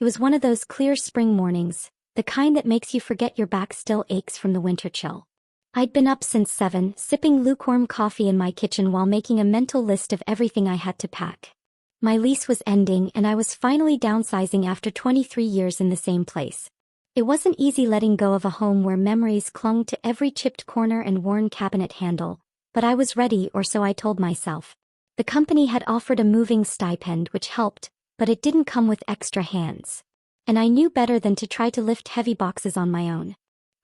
It was one of those clear spring mornings, the kind that makes you forget your back still aches from the winter chill. I'd been up since 7, sipping lukewarm coffee in my kitchen while making a mental list of everything I had to pack. My lease was ending and I was finally downsizing after 23 years in the same place. It wasn't easy letting go of a home where memories clung to every chipped corner and worn cabinet handle, but I was ready, or so I told myself. The company had offered a moving stipend which helped, but it didn't come with extra hands. And I knew better than to try to lift heavy boxes on my own.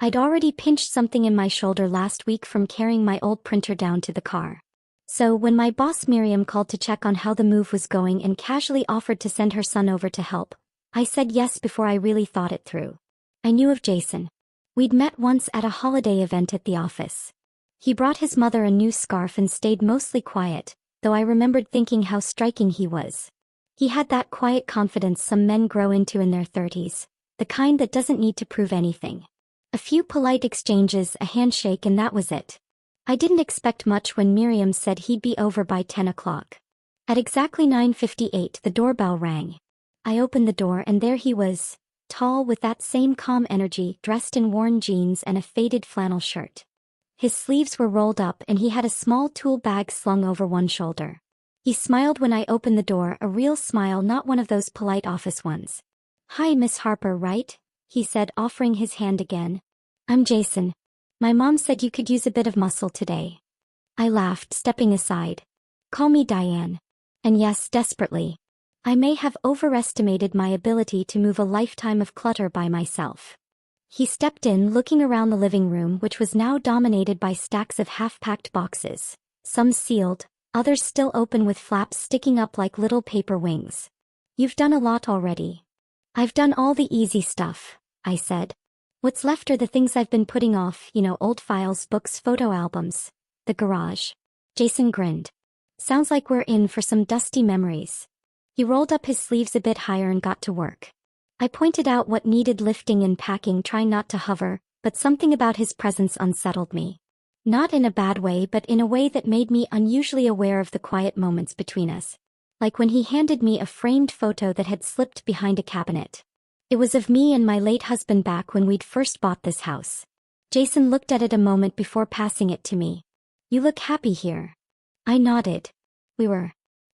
I'd already pinched something in my shoulder last week from carrying my old printer down to the car. So when my boss Miriam called to check on how the move was going and casually offered to send her son over to help, I said yes before I really thought it through. I knew of Jason. We'd met once at a holiday event at the office. He brought his mother a new scarf and stayed mostly quiet, though I remembered thinking how striking he was. He had that quiet confidence some men grow into in their 30s, the kind that doesn't need to prove anything. A few polite exchanges, a handshake, and that was it. I didn't expect much when Miriam said he'd be over by 10 o'clock. At exactly 9:58 the doorbell rang. I opened the door and there he was, tall with that same calm energy, dressed in worn jeans and a faded flannel shirt. His sleeves were rolled up and he had a small tool bag slung over one shoulder. He smiled when I opened the door, a real smile, not one of those polite office ones. "Hi, Miss Harper, right?" he said, offering his hand again. "I'm Jason. My mom said you could use a bit of muscle today." I laughed, stepping aside. "Call me Diane." And yes, desperately. I may have overestimated my ability to move a lifetime of clutter by myself. He stepped in, looking around the living room, which was now dominated by stacks of half-packed boxes, some sealed, others still open with flaps sticking up like little paper wings. "You've done a lot already." "I've done all the easy stuff," I said. "What's left are the things I've been putting off, old files, books, photo albums." "The garage." Jason grinned. "Sounds like we're in for some dusty memories." He rolled up his sleeves a bit higher and got to work. I pointed out what needed lifting and packing, trying not to hover, but something about his presence unsettled me. Not in a bad way, but in a way that made me unusually aware of the quiet moments between us. Like when he handed me a framed photo that had slipped behind a cabinet. It was of me and my late husband back when we'd first bought this house. Jason looked at it a moment before passing it to me. "You look happy here." I nodded. It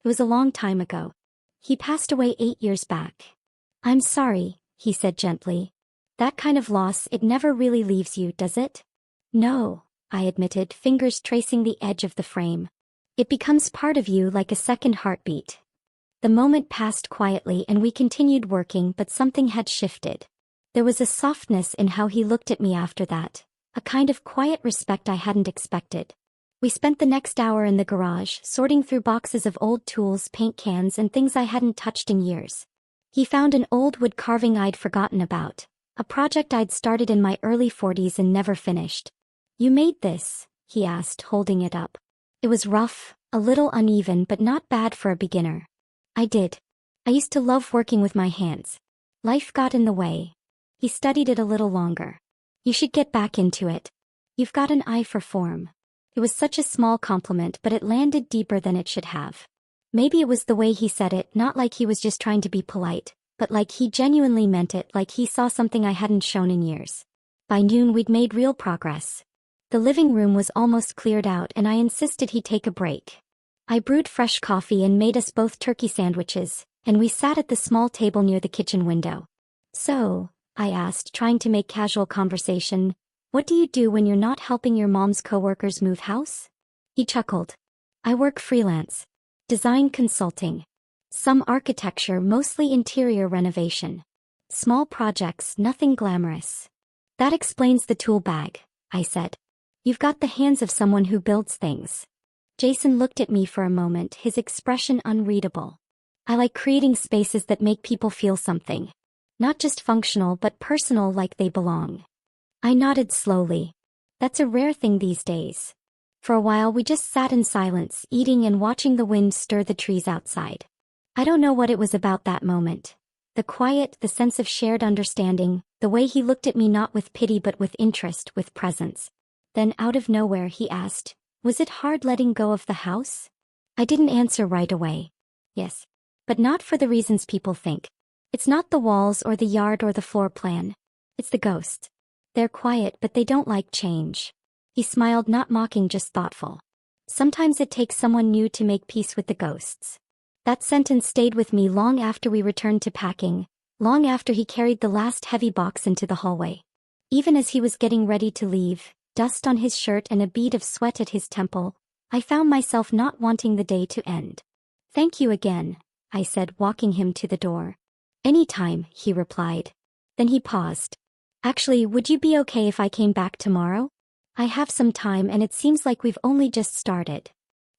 was a long time ago. He passed away 8 years back. "I'm sorry," he said gently. "That kind of loss, it never really leaves you, does it?" "No," I admitted, fingers tracing the edge of the frame. "It becomes part of you, like a second heartbeat." The moment passed quietly and we continued working, but something had shifted. There was a softness in how he looked at me after that, a kind of quiet respect I hadn't expected. We spent the next hour in the garage, sorting through boxes of old tools, paint cans, and things I hadn't touched in years. He found an old wood carving I'd forgotten about, a project I'd started in my early 40s and never finished. "You made this?" he asked, holding it up. It was rough, a little uneven, but not bad for a beginner. "I did. I used to love working with my hands. Life got in the way." He studied it a little longer. "You should get back into it. You've got an eye for form." It was such a small compliment, but it landed deeper than it should have. Maybe it was the way he said it, not like he was just trying to be polite, but like he genuinely meant it, like he saw something I hadn't shown in years. By noon we'd made real progress. The living room was almost cleared out and I insisted he take a break. I brewed fresh coffee and made us both turkey sandwiches, and we sat at the small table near the kitchen window. "So," I asked, trying to make casual conversation, "what do you do when you're not helping your mom's coworkers move house?" He chuckled. "I work freelance. Design consulting. Some architecture, mostly interior renovation. Small projects, nothing glamorous." "That explains the tool bag," I said. "You've got the hands of someone who builds things." Jason looked at me for a moment, his expression unreadable. "I like creating spaces that make people feel something. Not just functional but personal, like they belong." I nodded slowly. That's a rare thing these days. For a while we just sat in silence, eating and watching the wind stir the trees outside. I don't know what it was about that moment. The quiet, the sense of shared understanding, the way he looked at me not with pity but with interest, with presence. Then out of nowhere he asked, "Was it hard letting go of the house?" I didn't answer right away. Yes. But not for the reasons people think. It's not the walls or the yard or the floor plan. It's the ghosts. They're quiet but they don't like change. He smiled, not mocking, just thoughtful. Sometimes it takes someone new to make peace with the ghosts. That sentence stayed with me long after we returned to packing, long after he carried the last heavy box into the hallway. Even as he was getting ready to leave, dust on his shirt and a bead of sweat at his temple, I found myself not wanting the day to end. "Thank you again," I said, walking him to the door. "Anytime," he replied. Then he paused. "Actually, would you be okay if I came back tomorrow? I have some time and it seems like we've only just started."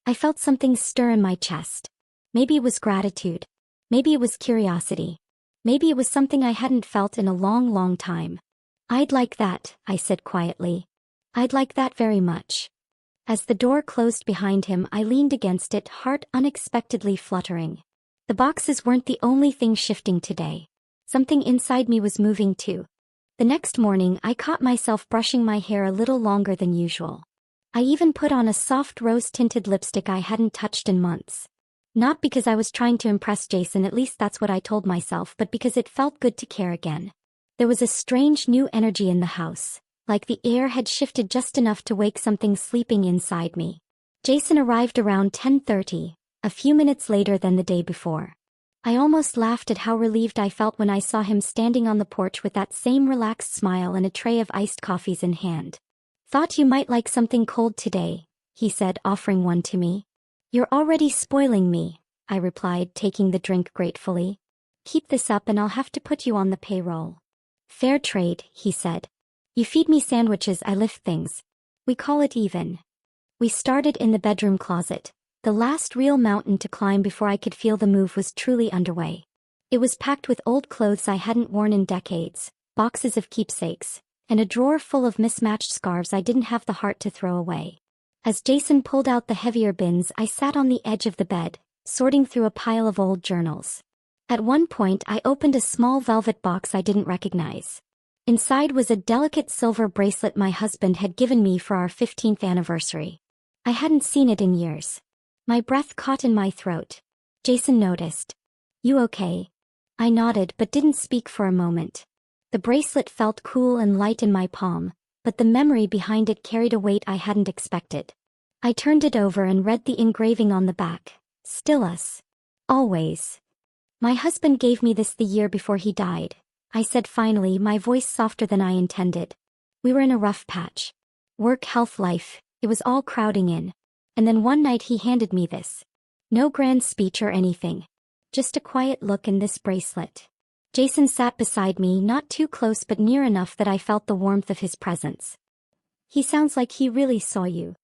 I felt something stir in my chest. Maybe it was gratitude. Maybe it was curiosity. Maybe it was something I hadn't felt in a long, long time. "I'd like that," I said quietly. "I'd like that very much." As the door closed behind him, I leaned against it, heart unexpectedly fluttering. The boxes weren't the only thing shifting today. Something inside me was moving too. The next morning, I caught myself brushing my hair a little longer than usual. I even put on a soft rose-tinted lipstick I hadn't touched in months. Not because I was trying to impress Jason, at least that's what I told myself, but because it felt good to care again. There was a strange new energy in the house, like the air had shifted just enough to wake something sleeping inside me. Jason arrived around 10:30, a few minutes later than the day before. I almost laughed at how relieved I felt when I saw him standing on the porch with that same relaxed smile and a tray of iced coffees in hand. "Thought you might like something cold today," he said, offering one to me. "You're already spoiling me," I replied, taking the drink gratefully. "Keep this up and I'll have to put you on the payroll." "Fair trade," he said. "You feed me sandwiches, I lift things. We call it even." We started in the bedroom closet. The last real mountain to climb before I could feel the move was truly underway. It was packed with old clothes I hadn't worn in decades, boxes of keepsakes, and a drawer full of mismatched scarves I didn't have the heart to throw away. As Jason pulled out the heavier bins, I sat on the edge of the bed, sorting through a pile of old journals. At one point, I opened a small velvet box I didn't recognize. Inside was a delicate silver bracelet my husband had given me for our 15th anniversary. I hadn't seen it in years. My breath caught in my throat. Jason noticed. "You okay?" I nodded but didn't speak for a moment. The bracelet felt cool and light in my palm, but the memory behind it carried a weight I hadn't expected. I turned it over and read the engraving on the back. "Still us. Always." "My husband gave me this the year before he died," I said finally, my voice softer than I intended. "We were in a rough patch. Work, health, life, it was all crowding in. And then one night he handed me this. No grand speech or anything. Just a quiet look and this bracelet." Jason sat beside me, not too close but near enough that I felt the warmth of his presence. "He sounds like he really saw you."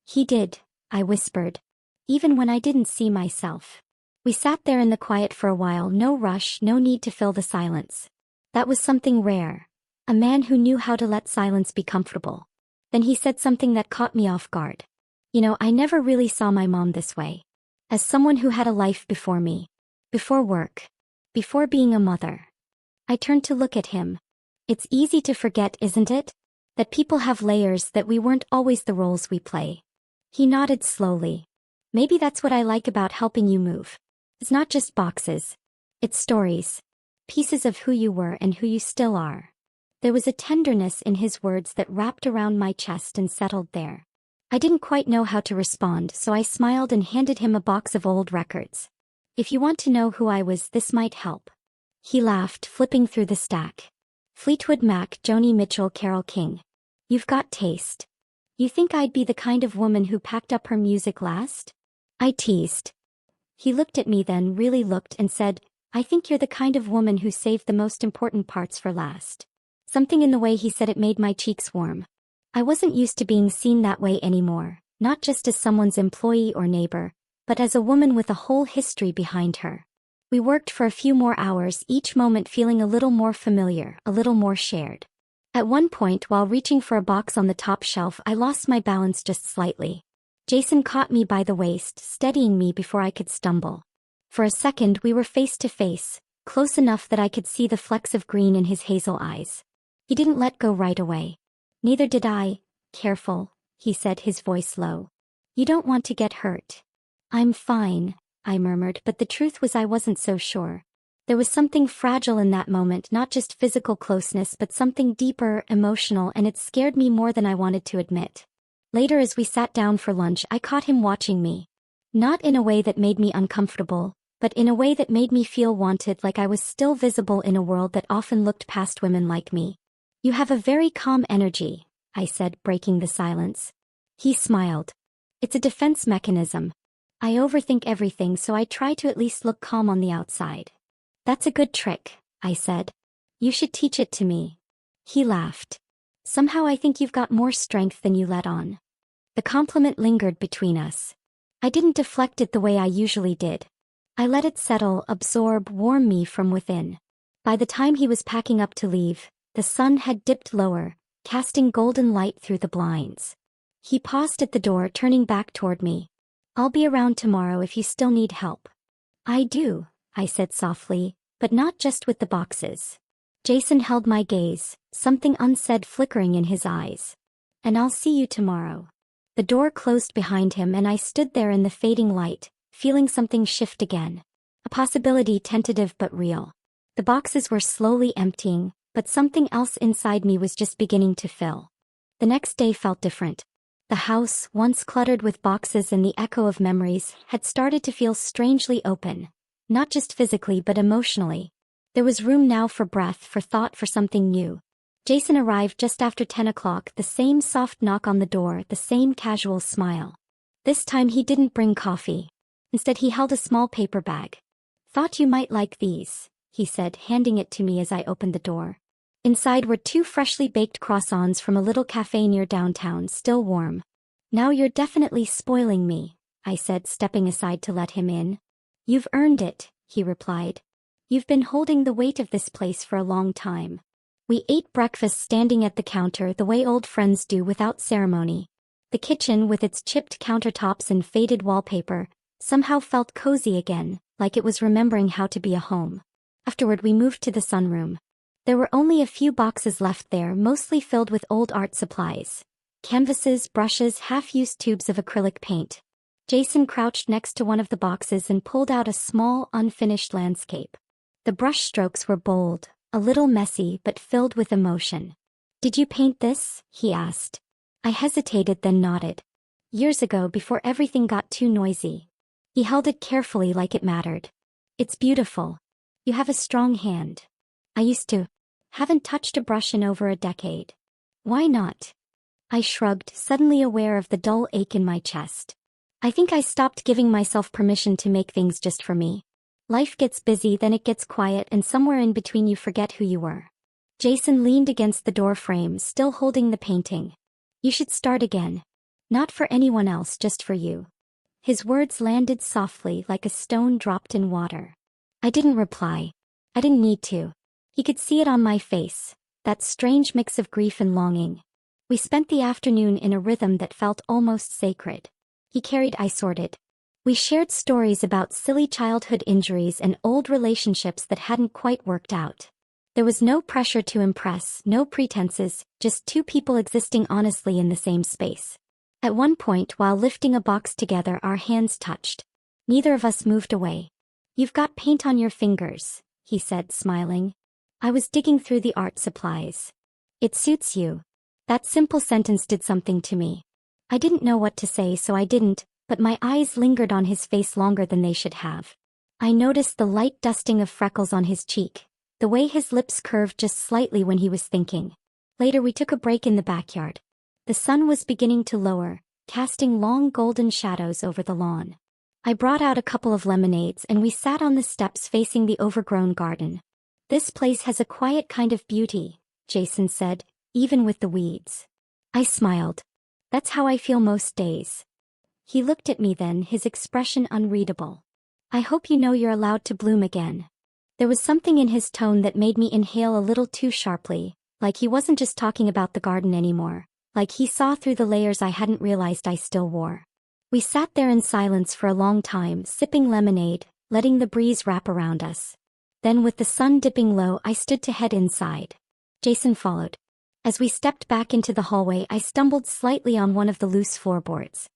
"He did," I whispered. Even when I didn't see myself. We sat there in the quiet for a while, no rush, no need to fill the silence. That was something rare. A man who knew how to let silence be comfortable. Then he said something that caught me off guard. "You know, I never really saw my mom this way. As someone who had a life before me. Before work. Before being a mother." I turned to look at him. It's easy to forget, isn't it? That people have layers, that we weren't always the roles we play. He nodded slowly. "Maybe that's what I like about helping you move. It's not just boxes. It's stories. Pieces of who you were and who you still are." There was a tenderness in his words that wrapped around my chest and settled there. I didn't quite know how to respond, so I smiled and handed him a box of old records. "If you want to know who I was, this might help." He laughed, flipping through the stack. "Fleetwood Mac, Joni Mitchell, Carole King. You've got taste. You think I'd be the kind of woman who packed up her music last?" I teased. He looked at me, then really looked, and said, "I think you're the kind of woman who saved the most important parts for last." Something in the way he said it made my cheeks warm. I wasn't used to being seen that way anymore, not just as someone's employee or neighbor, but as a woman with a whole history behind her. We worked for a few more hours, each moment feeling a little more familiar, a little more shared. At one point, while reaching for a box on the top shelf, I lost my balance just slightly. Jason caught me by the waist, steadying me before I could stumble. For a second we were face to face, close enough that I could see the flecks of green in his hazel eyes. He didn't let go right away. "Neither did I." "Careful," he said, his voice low. "You don't want to get hurt." "I'm fine," I murmured, but the truth was I wasn't so sure. There was something fragile in that moment, not just physical closeness but something deeper, emotional, and it scared me more than I wanted to admit. Later as we sat down for lunch I caught him watching me. Not in a way that made me uncomfortable, but in a way that made me feel wanted, like I was still visible in a world that often looked past women like me. "You have a very calm energy," I said, breaking the silence. He smiled. "It's a defense mechanism. I overthink everything, so I try to at least look calm on the outside." "That's a good trick," I said. "You should teach it to me." He laughed. "Somehow I think you've got more strength than you let on." The compliment lingered between us. I didn't deflect it the way I usually did. I let it settle, absorb, warm me from within. By the time he was packing up to leave, the sun had dipped lower, casting golden light through the blinds. He paused at the door, turning back toward me. "I'll be around tomorrow if you still need help." "I do," I said softly, "but not just with the boxes." Jason held my gaze, something unsaid flickering in his eyes. "And I'll see you tomorrow." The door closed behind him and I stood there in the fading light, feeling something shift again. A possibility, tentative but real. The boxes were slowly emptying, but something else inside me was just beginning to fill. The next day felt different. The house, once cluttered with boxes and the echo of memories, had started to feel strangely open. Not just physically but emotionally. There was room now for breath, for thought, for something new. Jason arrived just after 10 o'clock, the same soft knock on the door, the same casual smile. This time he didn't bring coffee. Instead he held a small paper bag. "Thought you might like these," he said, handing it to me as I opened the door. Inside were 2 freshly baked croissants from a little cafe near downtown, still warm. "Now you're definitely spoiling me," I said, stepping aside to let him in. "You've earned it," he replied. "You've been holding the weight of this place for a long time." We ate breakfast standing at the counter the way old friends do, without ceremony. The kitchen, with its chipped countertops and faded wallpaper, somehow felt cozy again, like it was remembering how to be a home. Afterward we moved to the sunroom. There were only a few boxes left there, mostly filled with old art supplies. Canvases, brushes, half-used tubes of acrylic paint. Jason crouched next to one of the boxes and pulled out a small, unfinished landscape. The brush strokes were bold, a little messy but filled with emotion. "Did you paint this?" he asked. I hesitated, then nodded. "Years ago, before everything got too noisy." He held it carefully like it mattered. "It's beautiful. You have a strong hand." "I used to. Haven't touched a brush in over a decade." "Why not?" I shrugged, suddenly aware of the dull ache in my chest. "I think I stopped giving myself permission to make things just for me. Life gets busy, then it gets quiet, and somewhere in between you forget who you were." Jason leaned against the door frame, still holding the painting. "You should start again. Not for anyone else, just for you." His words landed softly, like a stone dropped in water. I didn't reply. I didn't need to. He could see it on my face, that strange mix of grief and longing. We spent the afternoon in a rhythm that felt almost sacred. He carried, I sorted. We shared stories about silly childhood injuries and old relationships that hadn't quite worked out. There was no pressure to impress, no pretenses, just 2 people existing honestly in the same space. At one point, while lifting a box together, our hands touched. Neither of us moved away. "You've got paint on your fingers," he said, smiling. I was digging through the art supplies. "It suits you." That simple sentence did something to me. I didn't know what to say, so I didn't, but my eyes lingered on his face longer than they should have. I noticed the light dusting of freckles on his cheek, the way his lips curved just slightly when he was thinking. Later we took a break in the backyard. The sun was beginning to lower, casting long golden shadows over the lawn. I brought out a couple of lemonades and we sat on the steps facing the overgrown garden. "This place has a quiet kind of beauty," Jason said, "even with the weeds." I smiled. "That's how I feel most days." He looked at me then, his expression unreadable. "I hope you know you're allowed to bloom again." There was something in his tone that made me inhale a little too sharply, like he wasn't just talking about the garden anymore, like he saw through the layers I hadn't realized I still wore. We sat there in silence for a long time, sipping lemonade, letting the breeze wrap around us. Then, with the sun dipping low, I stood to head inside. Jason followed. As we stepped back into the hallway, I stumbled slightly on one of the loose floorboards.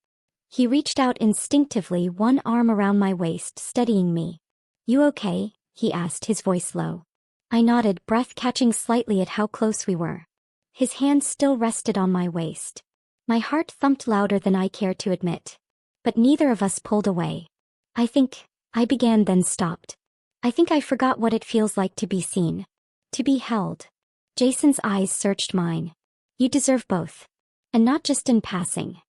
He reached out instinctively, one arm around my waist, steadying me. "You okay?" he asked, his voice low. I nodded, breath catching slightly at how close we were. His hand still rested on my waist. My heart thumped louder than I cared to admit. But neither of us pulled away. I began, then stopped. I think I forgot what it feels like to be seen. To be held. Jason's eyes searched mine. You deserve both. And not just in passing.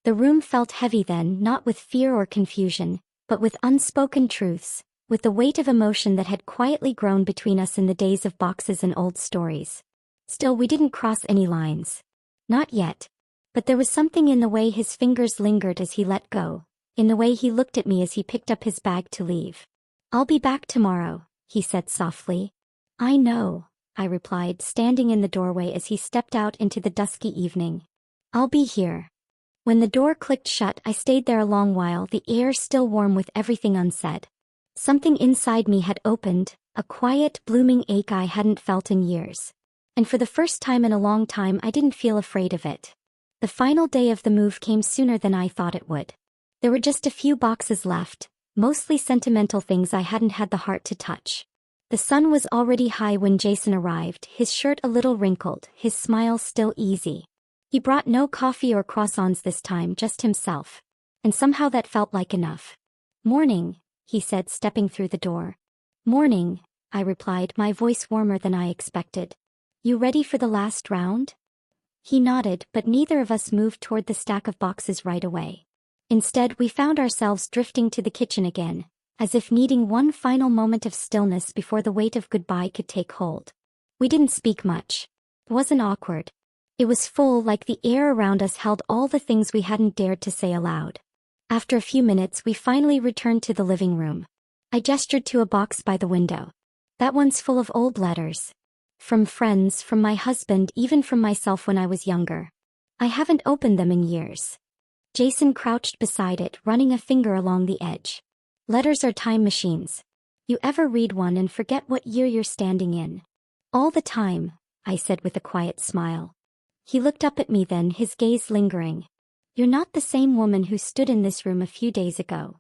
The room felt heavy then, not with fear or confusion, but with unspoken truths, with the weight of emotion that had quietly grown between us in the days of boxes and old stories. Still, we didn't cross any lines. Not yet. But there was something in the way his fingers lingered as he let go, in the way he looked at me as he picked up his bag to leave. I'll be back tomorrow, he said softly. I know, I replied, standing in the doorway as he stepped out into the dusky evening. I'll be here. When the door clicked shut, I stayed there a long while, the air still warm with everything unsaid. Something inside me had opened, a quiet, blooming ache I hadn't felt in years. And for the first time in a long time, I didn't feel afraid of it. The final day of the move came sooner than I thought it would. There were just a few boxes left, mostly sentimental things I hadn't had the heart to touch. The sun was already high when Jason arrived, his shirt a little wrinkled, his smile still easy. He brought no coffee or croissants this time, just himself. And somehow that felt like enough. Morning, he said, stepping through the door. Morning, I replied, my voice warmer than I expected. You ready for the last round? He nodded, but neither of us moved toward the stack of boxes right away. Instead, we found ourselves drifting to the kitchen again, as if needing one final moment of stillness before the weight of goodbye could take hold. We didn't speak much. It wasn't awkward. It was full, like the air around us held all the things we hadn't dared to say aloud. After a few minutes, we finally returned to the living room. I gestured to a box by the window. That one's full of old letters. From friends, from my husband, even from myself when I was younger. I haven't opened them in years. Jason crouched beside it, running a finger along the edge. Letters are time machines. You ever read one and forget what year you're standing in? All the time, I said with a quiet smile. He looked up at me then, his gaze lingering. You're not the same woman who stood in this room a few days ago.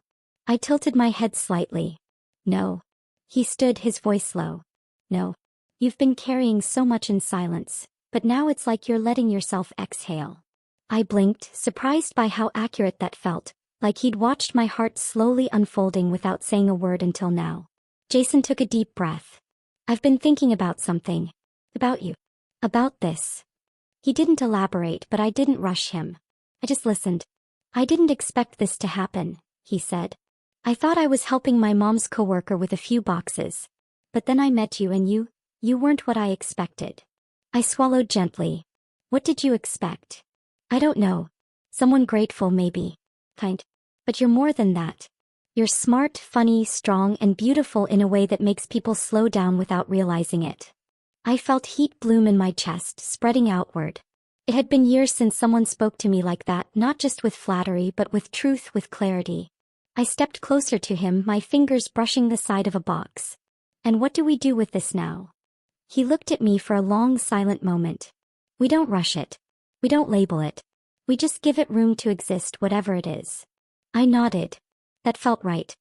I tilted my head slightly. No. He stood, his voice low. No. You've been carrying so much in silence, but now it's like you're letting yourself exhale. I blinked, surprised by how accurate that felt, like he'd watched my heart slowly unfolding without saying a word until now. Jason took a deep breath. I've been thinking about something. About you. About this. He didn't elaborate, but I didn't rush him. I just listened. I didn't expect this to happen, he said. I thought I was helping my mom's coworker with a few boxes. But then I met you and you weren't what I expected. I swallowed gently. What did you expect? I don't know. Someone grateful maybe. Kind. But you're more than that. You're smart, funny, strong, and beautiful in a way that makes people slow down without realizing it. I felt heat bloom in my chest, spreading outward. It had been years since someone spoke to me like that, not just with flattery but with truth, with clarity. I stepped closer to him, my fingers brushing the side of a box. And what do we do with this now? He looked at me for a long, silent moment. We don't rush it. We don't label it. We just give it room to exist, whatever it is. I nodded. That felt right.